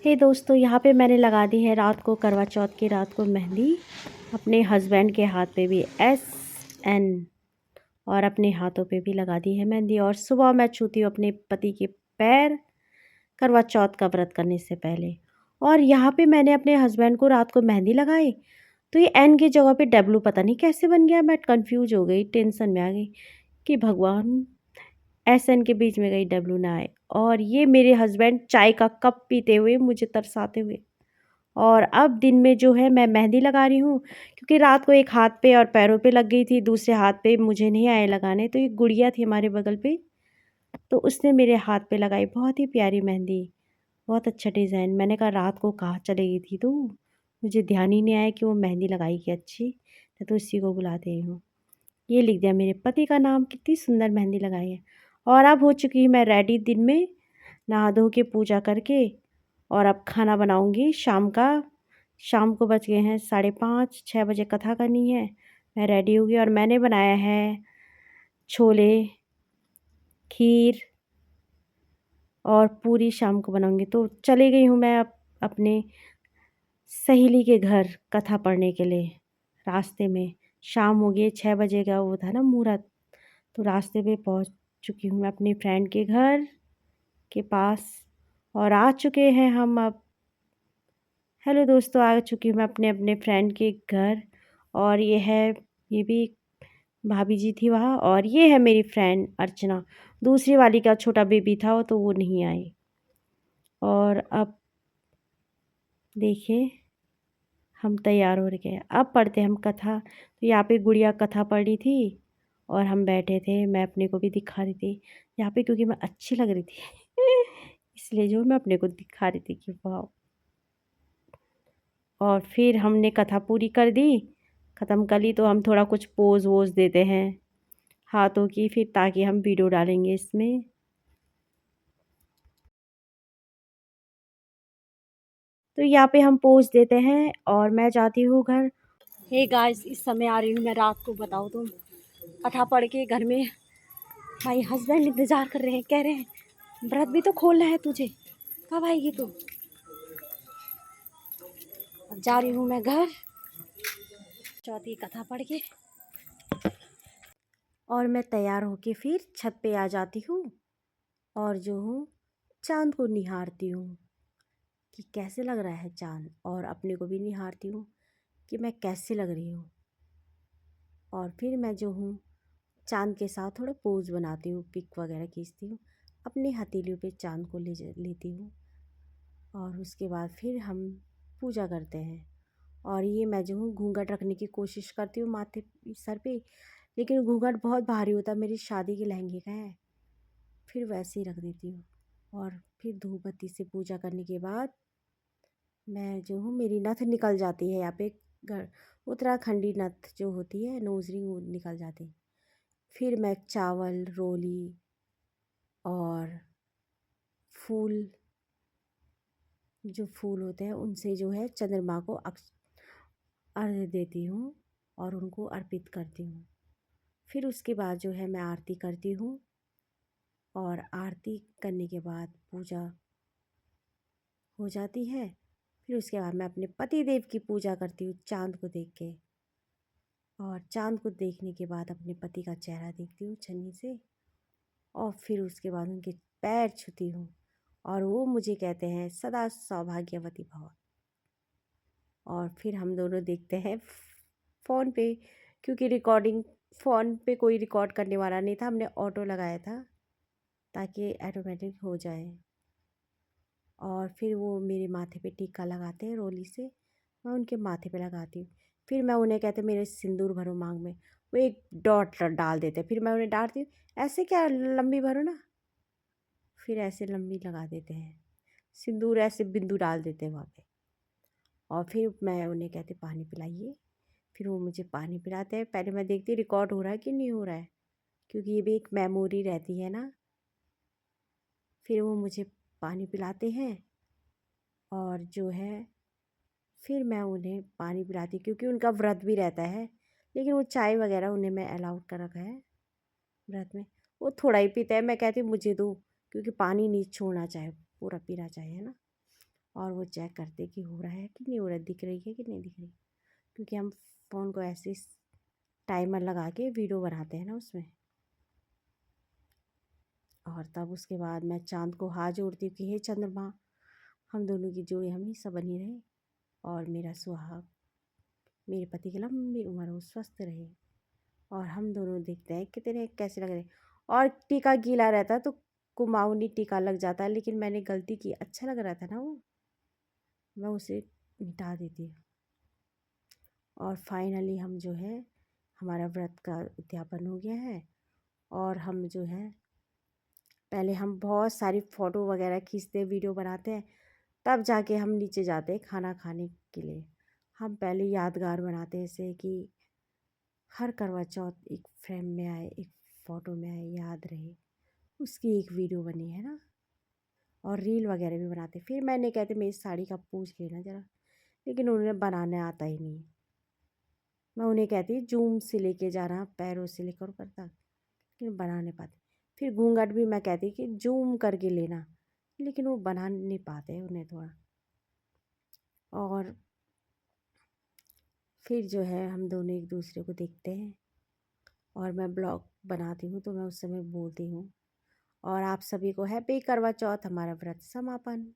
हे दोस्तों, यहाँ पे मैंने लगा दी है रात को, करवा चौथ की रात को मेहंदी। अपने हस्बैंड के हाथ पे भी SN और अपने हाथों पे भी लगा दी है मेहंदी। और सुबह मैं छूती हूँ अपने पति के पैर करवा चौथ का व्रत करने से पहले। और यहाँ पे मैंने अपने हस्बैंड को रात को मेहंदी लगाई, तो ये N की जगह पे W पता नहीं कैसे बन गया। मैं कंफ्यूज हो गई, टेंशन में आ गई कि भगवान SN के बीच में कहीं W ना आए। और ये मेरे हस्बैंड चाय का कप पीते हुए मुझे तरसाते हुए। और अब दिन में जो है मैं मेहंदी लगा रही हूँ, क्योंकि रात को एक हाथ पे और पैरों पे लग गई थी, दूसरे हाथ पे मुझे नहीं आए लगाने। तो एक गुड़िया थी हमारे बगल पे, तो उसने मेरे हाथ पे लगाई बहुत ही प्यारी मेहंदी, बहुत अच्छा डिज़ाइन। मैंने कहा रात को कहाँ चली गई थी तू, मुझे ध्यान ही नहीं आया कि वो मेहंदी लगाई कि अच्छी। मैं तो इसी को बुलाते ही हूँ। ये लिख दिया मेरे पति का नाम, कितनी सुंदर मेहंदी लगाई है। और अब हो चुकी मैं रेडी, दिन में नहा धो के पूजा करके। और अब खाना बनाऊंगी शाम का। शाम को बज गए हैं 5:30, 6 बजे कथा करनी है। मैं रेडी हो गई और मैंने बनाया है छोले, खीर और पूरी शाम को बनाऊंगी। तो चली गई हूँ मैं अब अपने सहेली के घर कथा पढ़ने के लिए। रास्ते में शाम हो गई, 6 बजे का वो था ना मुहूर्त। तो रास्ते पे पहुँच चुकी हूँ मैं अपनी फ्रेंड के घर के पास। और आ चुके हैं हम अब। हेलो दोस्तों, आ चुकी हूँ मैं अपने अपने फ्रेंड के घर। और ये भी भाभी जी थी वहाँ। और ये है मेरी फ्रेंड अर्चना। दूसरी वाली का छोटा बेबी था वो, तो वो नहीं आई। और अब देखिए हम तैयार हो रहे हैं, अब पढ़ते हैं हम कथा। तो यहाँ पे गुड़िया कथा पढ़ रही थी और हम बैठे थे, मैं अपने को भी दिखा रही थी यहाँ पे, क्योंकि मैं अच्छी लग रही थी इसलिए जो मैं अपने को दिखा रही थी कि वाह। और फिर हमने कथा पूरी कर दी, ख़त्म कर ली। तो हम थोड़ा कुछ पोज वोज देते हैं हाथों की, फिर ताकि हम वीडियो डालेंगे इसमें। तो यहाँ पे हम पोज देते हैं और मैं जाती हूँ घर। हे गाइस, इस समय आ रही हूँ मैं रात को। बताओ तुम, कथा पढ़ के घर में भाई हस्बैंड इंतज़ार कर रहे हैं, कह रहे हैं व्रत भी तो खोलना है तुझे, कब आएगी तू। अब जा रही हूँ मैं घर चौथी कथा पढ़ के। और मैं तैयार होके फिर छत पे आ जाती हूँ और जो हूँ चाँद को निहारती हूँ कि कैसे लग रहा है चाँद। और अपने को भी निहारती हूँ कि मैं कैसी लग रही हूँ। और फिर मैं जो हूँ चाँद के साथ थोड़ा पोज बनाती हूँ, पिक वगैरह खींचती हूँ, अपनी हथेलियों पे चाँद को लेती हूँ। और उसके बाद फिर हम पूजा करते हैं। और ये मैं जो हूँ घूंघट रखने की कोशिश करती हूँ माथे सर पे, लेकिन घूंघट बहुत भारी होता है, मेरी शादी के लहंगे का है। फिर वैसे ही रख देती हूँ। और फिर धूप बत्ती से पूजा करने के बाद मैं जो हूँ, मेरी नथ निकल जाती है यहाँ पे। घर उत्तराखंडी नथ जो होती है, नोज रिंग, वो निकल जाती है। फिर मैं चावल, रोली और फूल, जो फूल होते हैं उनसे जो है चंद्रमा को अर्घ्य देती हूँ और उनको अर्पित करती हूँ। फिर उसके बाद जो है मैं आरती करती हूँ। और आरती करने के बाद पूजा हो जाती है। फिर उसके बाद मैं अपने पति देव की पूजा करती हूँ चाँद को देख के। और चाँद को देखने के बाद अपने पति का चेहरा देखती हूँ छन्नी से। और फिर उसके बाद उनके पैर छूती हूँ और वो मुझे कहते हैं सदा सौभाग्यवती भव। और फिर हम दोनों देखते हैं फ़ोन पे, क्योंकि रिकॉर्डिंग फ़ोन पे कोई रिकॉर्ड करने वाला नहीं था, हमने ऑटो लगाया था ताकि ऑटोमेटिक हो जाए। और फिर वो मेरे माथे पे टीका लगाते हैं रोली से, मैं उनके माथे पे लगाती हूँ। फिर मैं उन्हें कहते मेरे सिंदूर भरो मांग में, वो एक डॉट डाल देते, फिर मैं उन्हें डांटती हूँ ऐसे क्या लंबी भरो ना। फिर ऐसे लंबी लगा देते हैं सिंदूर, ऐसे बिंदु डाल देते हैं वहाँ पे। और फिर मैं उन्हें कहती पानी पिलाइए, फिर वो मुझे पानी पिलाते हैं। पहले मैं देखती रिकॉर्ड हो रहा है कि नहीं हो रहा है, क्योंकि ये भी एक मेमोरी रहती है ना। फिर वो मुझे पानी पिलाते हैं और जो है फिर मैं उन्हें पानी पिलाती, क्योंकि उनका व्रत भी रहता है। लेकिन वो चाय वगैरह उन्हें मैं अलाउड कर रखा है व्रत में। वो थोड़ा ही पीते हैं, मैं कहती हूँ मुझे दो, क्योंकि पानी नहीं छोड़ना चाहिए, पूरा पीना चाहिए, है ना। और वो चेक करते कि हो रहा है कि नहीं हो रहा, दिख रही है कि नहीं दिख रही, क्योंकि हम फ़ोन को ऐसे टाइमर लगा के वीडियो बनाते हैं ना उसमें। और तब उसके बाद मैं चाँद को हाथ जोड़ती हूँ कि हे चंद्रमा, हम दोनों की जोड़ी हमेशा बनी रहे और मेरा सुहाग, मेरे पति की लंबी उम्र हो, स्वस्थ रहे, और हम दोनों देखते हैं कितने कैसे लग रहे। और टीका गीला रहता तो कुमाऊनी टीका लग जाता, लेकिन मैंने गलती की, अच्छा लग रहा था ना वो, मैं उसे मिटा देती हूँ। और फाइनली हम जो है, हमारा व्रत का उद्यापन हो गया है। और हम जो है, पहले हम बहुत सारी फ़ोटो वगैरह खींचते हैं, वीडियो बनाते हैं, तब जाके हम नीचे जाते हैं खाना खाने के लिए। हम पहले यादगार बनाते हैं, जैसे कि हर करवा चौथ एक फ्रेम में आए, एक फ़ोटो में आए, याद रहे, उसकी एक वीडियो बनी है ना। और रील वगैरह भी बनाते। फिर मैंने कहते मेरी साड़ी का पूछ लेना ज़रा, लेकिन उन्हें बनाने आता ही नहीं। मैं उन्हें कहती जूम से लेके जाना, पैरों से लेकर ऊपर तक, लेकिन बना नहीं पाते। फिर घूंघट भी मैं कहती कि जूम करके लेना, लेकिन वो बना नहीं पाते उन्हें थोड़ा। और फिर जो है, हम दोनों एक दूसरे को देखते हैं, और मैं ब्लॉग बनाती हूँ तो मैं उस समय बोलती हूँ, और आप सभी को हैप्पी करवा चौथ, हमारा व्रत समापन।